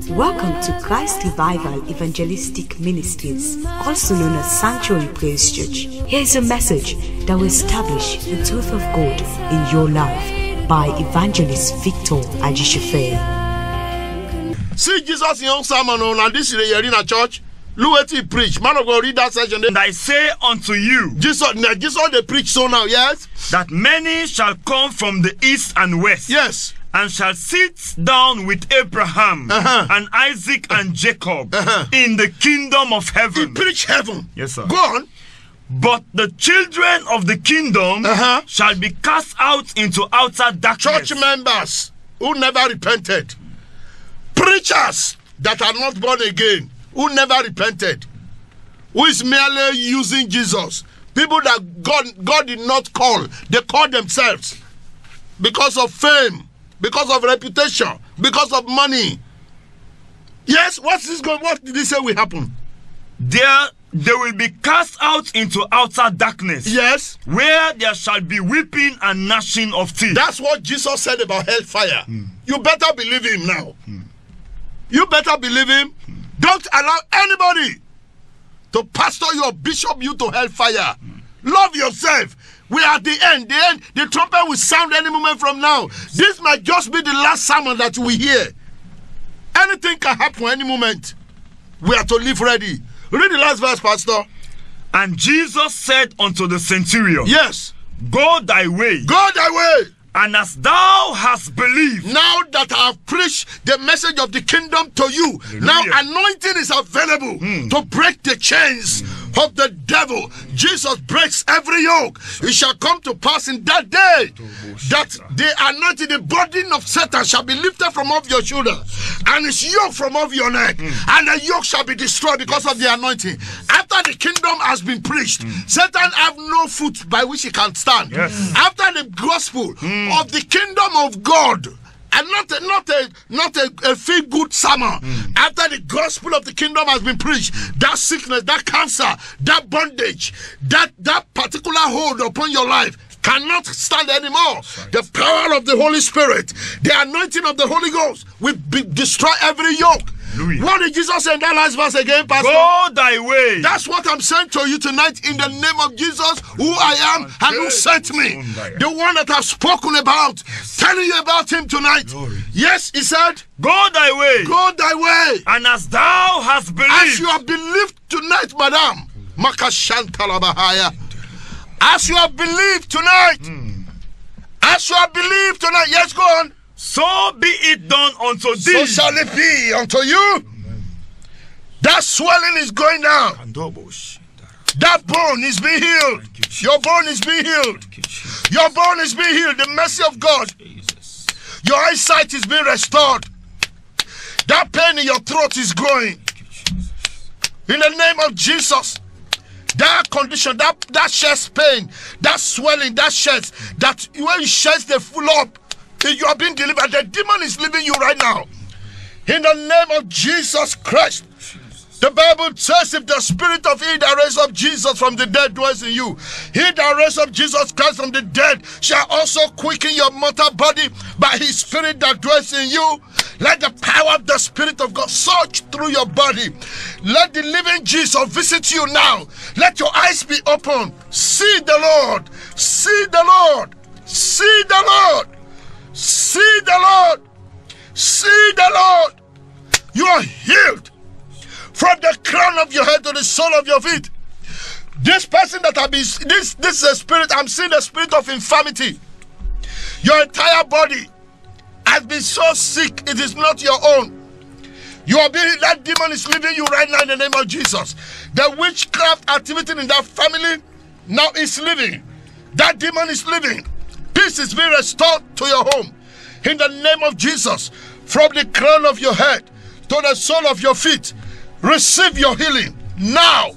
Welcome to Christ Revival Evangelistic Ministries, also known as Sanctuary Praise Church. Here is a message that will establish the truth of God in your life by Evangelist Victor Ajishefe. See Jesus in your sermon on this is the Arena Church. Look what he preach. Man of God, read that section. And I say unto you, Jesus they preach so now, yes? That many shall come from the east and west. Yes. And shall sit down with Abraham and Isaac and Jacob in the kingdom of heaven. He preach heaven. Yes, sir. Go on. But the children of the kingdom shall be cast out into outer darkness. Church members who never repented. Preachers that are not born again, who never repented. Who is merely using Jesus. People that God did not call. They call themselves. Because of fame. Because of reputation, because of money. Yes, what did he say will happen? They will be cast out into outer darkness. Yes. Where there shall be weeping and gnashing of teeth. That's what Jesus said about hellfire. You better believe him now. You better believe him. Don't allow anybody to pastor you or bishop you to hellfire. Love yourself. We are at the end. The trumpet will sound any moment from now. This might just be the last sermon that we hear. Anything can happen any moment. We are to live ready. Read the last verse, Pastor. And Jesus said unto the centurion, yes, go thy way. Go thy way. And as thou hast believed. Now that I have preached the message of the kingdom to you, now anointing is available to break the chains of the devil. Jesus breaks every yoke. It shall come to pass in that day that the anointing, the burden of Satan shall be lifted from off your shoulder, and his yoke from off your neck, and the yoke shall be destroyed because of the anointing. After the kingdom has been preached, Satan have no foot by which he can stand. After the gospel of the kingdom of God, and not a feel good sermon. After the gospel of the kingdom has been preached, that sickness, that cancer, that bondage, that particular hold upon your life cannot stand anymore. The power of the Holy Spirit, the anointing of the Holy Ghost will destroy every yoke. What did Jesus say in that last verse again, Pastor? Go thy way. That's what I'm saying to you tonight in the name of Jesus, who I am and who sent me. The one that I've spoken about, telling you about him tonight. Yes, he said, go thy way. Go thy way. And as thou hast believed. As you have believed tonight, madam. Makashantalabahaya. As you have believed tonight. As you have believed tonight. Yes, go on. So be it done unto thee. So shall it be unto you. That swelling is going down. That bone is being healed. Your bone is being healed. Your bone is being healed. The mercy of God. Your eyesight is being restored. That pain in your throat is going. In the name of Jesus. That condition, that chest pain, that swelling, that chest, that when you chest they full up, you are being delivered. The demon is leaving you right now. In the name of Jesus Christ. The Bible says, if the spirit of he that raised up Jesus from the dead dwells in you, he that raised up Jesus Christ from the dead shall also quicken your mortal body by his spirit that dwells in you. Let the power of the Spirit of God surge through your body. Let the living Jesus visit you now. Let your eyes be open. See the Lord. See the Lord. See the Lord. See the Lord. See the Lord. You are healed from the crown of your head to the sole of your feet. This person that have been, this is a spirit. I'm seeing the spirit of infirmity. Your entire body has been so sick, it is not your own. You are being, that demon is leaving you right now in the name of Jesus. The witchcraft activity in that family now is leaving. That demon is leaving. Peace is being restored to your home. In the name of Jesus, from the crown of your head to the sole of your feet, receive your healing now.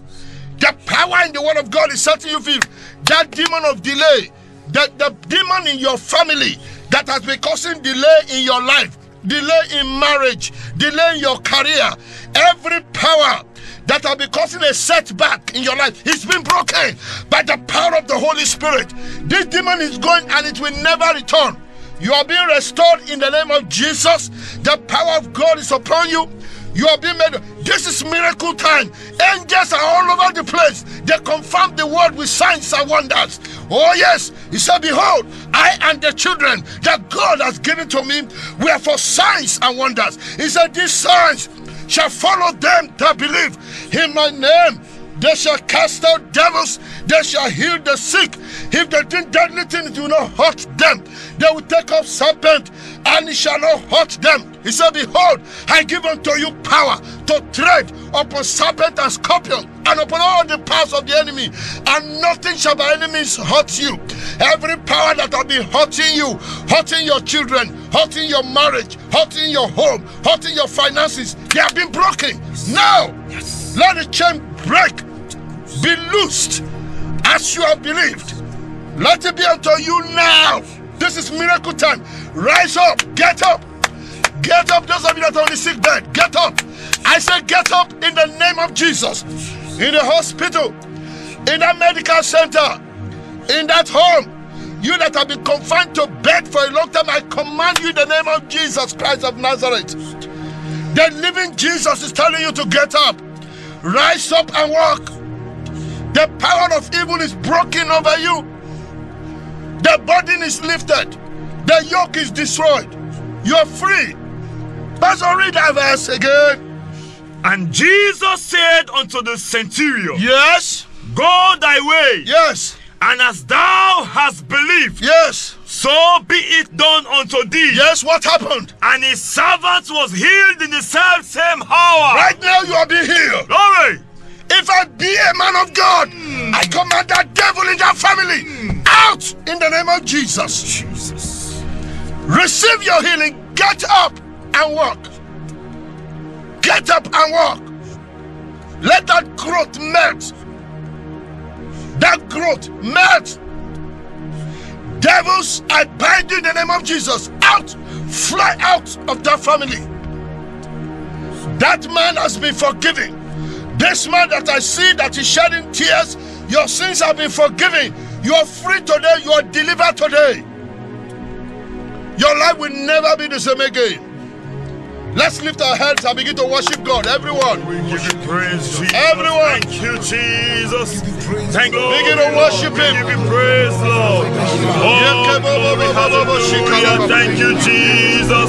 The power in the word of God is setting you free. That demon of delay, the demon in your family that has been causing delay in your life, delay in marriage, delay in your career, every power that have been causing a setback in your life, it's been broken by the power of the Holy Spirit. This demon is going and it will never return. You are being restored in the name of Jesus. The power of God is upon you. You are being made. This is miracle time. Angels are all over the place. They confirm the word with signs and wonders. Oh yes, he said, behold, I and the children that God has given to me were for signs and wonders. He said, these signs shall follow them that believe in my name. They shall cast out devils. They shall heal the sick. If they drink deadly things, it will not hurt them. They will take up serpent, and it shall not hurt them. He said, behold, I give unto you power to tread upon serpent and scorpion, and upon all the powers of the enemy, and nothing shall by enemies hurt you. Every power that have been hurting you, hurting your children, hurting your marriage, hurting your home, hurting your finances, they have been broken. Now, let the chain break, be loosed, as you have believed. Let it be unto you now. This is miracle time. Rise up, get up. Get up, those of you that are on the sick bed, get up. I say get up in the name of Jesus. In the hospital, in that medical center, in that home, you that have been confined to bed for a long time, I command you in the name of Jesus Christ of Nazareth. The living Jesus is telling you to get up. Rise up and walk. The power of evil is broken over you. The burden is lifted. The yoke is destroyed. You're free. Pastor, read that verse again. And Jesus said unto the centurion, yes, go thy way. Yes. And as thou hast believed, yes, so be it done unto thee. Yes, what happened? And his servant was healed in the same hour. Right now you are being healed. Glory. If I be a man of God, I command that devil in that family out in the name of Jesus. Jesus. Receive your healing. Get up and walk. Get up and walk. Let that growth melt. That growth melt. Devils, I bind you in the name of Jesus. Out. Fly out of that family. That man has been forgiven. This man that I see that is shedding tears, your sins have been forgiven. You are free today. You are delivered today. Your life will never be the same again. Let's lift our hands and begin to worship God. Everyone. We give you praise, Jesus. Everyone. Thank you, Jesus. Thank you. Begin to worship Him. We give you praise, Lord. Oh, glory, hallelujah. Thank you, Jesus.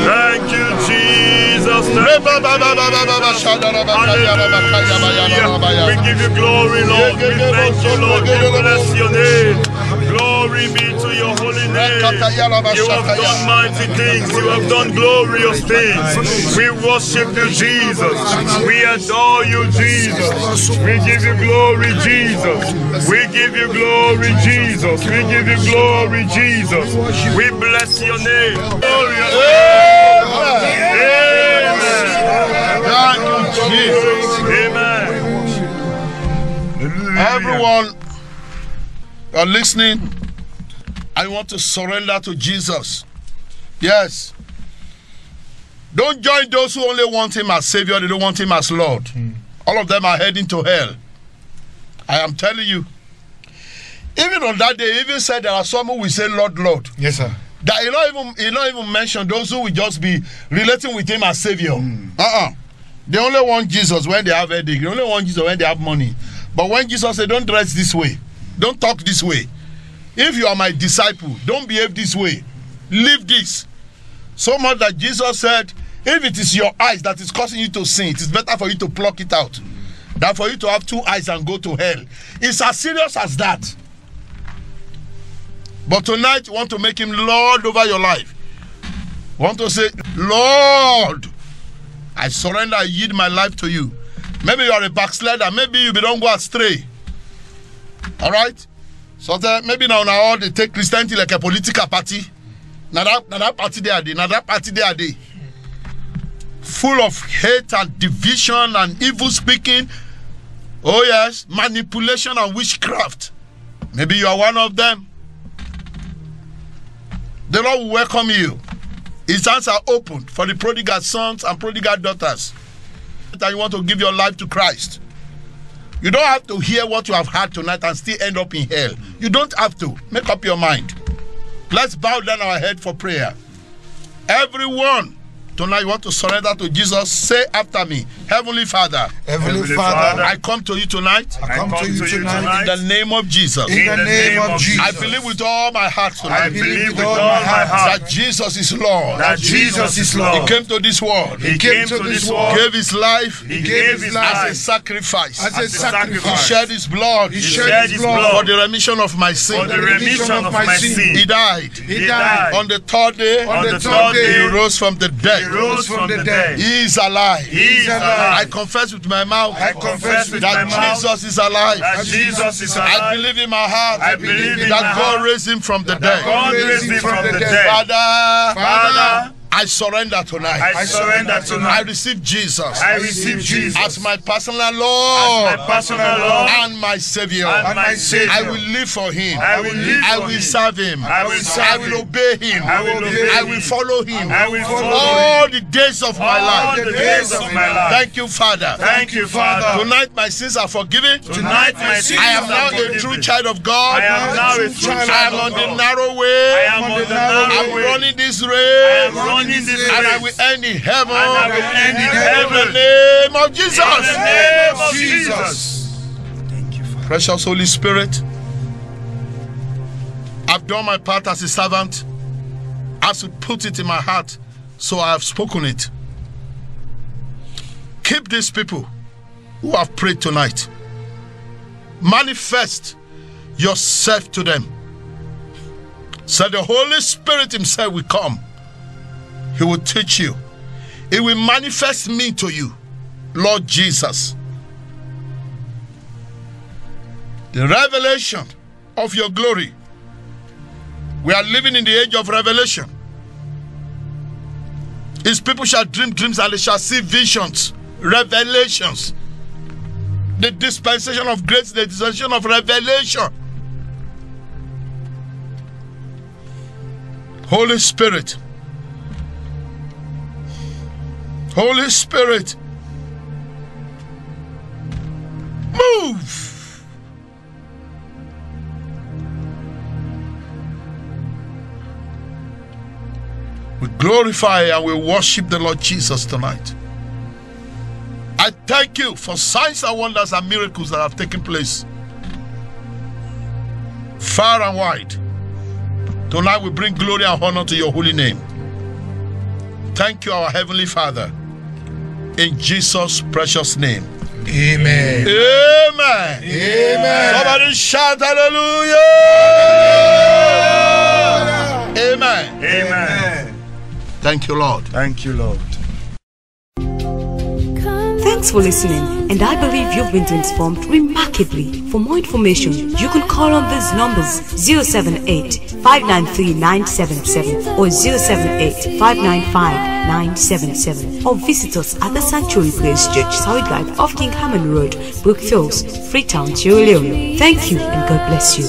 Thank you, Jesus. Hallelujah. We give you glory, Lord. We thank you, Lord. We bless your name. Glory be to your holy name. You have done mighty things. You have done glorious things. We worship you, Jesus. We adore you, Jesus. We give you glory, Jesus. We give you glory, Jesus. We give you glory, Jesus. We bless your name. Glorious. Thank you, Jesus. Amen. Everyone, you are listening. I want to surrender to Jesus. Yes. Don't join those who only want Him as Savior. They don't want Him as Lord. All of them are heading to hell. I am telling you. Even on that day, even said there are some who will say, Lord, Lord. Yes, sir. That he not even mention those who will just be relating with Him as Savior. They only want Jesus when they have headache. They only want Jesus when they have money. But when Jesus said, don't dress this way, don't talk this way. If you are my disciple, don't behave this way. Live this. So much that Jesus said, if it is your eyes that is causing you to sin, it is better for you to pluck it out than for you to have two eyes and go to hell. It's as serious as that. But tonight, you want to make Him Lord over your life. You want to say, Lord, I surrender, I yield my life to you. Maybe you are a backslider. Maybe you don't go astray. All right? So maybe now all they take Christianity like a political party. Now that party they are there. Now that party they are there. Full of hate and division and evil speaking. Oh yes, manipulation and witchcraft. Maybe you are one of them. The Lord will welcome you. His hands are opened for the prodigal sons and prodigal daughters. That you want to give your life to Christ. You don't have to hear what you have heard tonight and still end up in hell. You don't have to. Make up your mind. Let's bow down our head for prayer. Everyone, tonight you want to surrender to Jesus. Say after me, Heavenly Father. Heavenly Father, I come to you tonight. I come to you tonight. In the name of Jesus. In the name of Jesus. I believe with all my heart tonight. I believe with all my heart that Jesus is Lord. That Jesus is Lord. He came to this world. He came to this world. Gave his life. He gave his life as a sacrifice. As a sacrifice. He shed his blood. He shed his blood for the remission of my sin. For the remission of my sin. He died. He died. On the third day. On the third day. He rose from the dead. He rose from the dead. He is alive. He is alive. I confess with my mouth. I confess with my mouth that Jesus is alive. That Jesus is alive. I believe in my heart. I believe in that my God heart. raised him from the dead. God raised him from the dead. Father, I surrender tonight. I surrender tonight. I receive Jesus. I receive Jesus as my personal Lord, as my personal Lord and my Savior. And my Savior. I will live for Him. I will live I for will Him. serve Him. I will serve I will obey Him. I will obey I Him. will follow Him. I will follow all the days of my all life. the days of my life. Thank you, Father. Thank you, Father. Tonight my sins are forgiven. Tonight my sins I am now are forgiven. a true child of God. I am now a true child I am of on the God. narrow way. I am on the narrow I'm way. running this race. I am running this race. And I will end in heaven. And I will end in heaven. In the name of Jesus. In the name of Jesus. Thank you, Father. Precious Holy Spirit, I've done my part as a servant. I should put it in my heart, so I have spoken it. Keep these people who have prayed tonight. Manifest yourself to them. So the Holy Spirit Himself will come. He will teach you. He will manifest me to you, Lord Jesus. The revelation of your glory. We are living in the age of revelation. His people shall dream dreams and they shall see visions, revelations. The dispensation of grace, the dispensation of revelation. Holy Spirit. Holy Spirit, move. We glorify and we worship the Lord Jesus tonight. I thank you for signs and wonders and miracles that have taken place far and wide. Tonight we bring glory and honor to your holy name. Thank you, our Heavenly Father. In Jesus' precious name. Amen. Amen. Amen. Somebody shout hallelujah. Amen. Amen. Thank you, Lord. Thank you, Lord. Thanks for listening, and I believe you've been transformed remarkably. For more information, you can call on these numbers 078-593-977 or 078-595-977, or visit us at the Sanctuary Praise Church, South Drive off King Hammond Road, Brookfields, Freetown, Sierra Leone. Thank you and God bless you.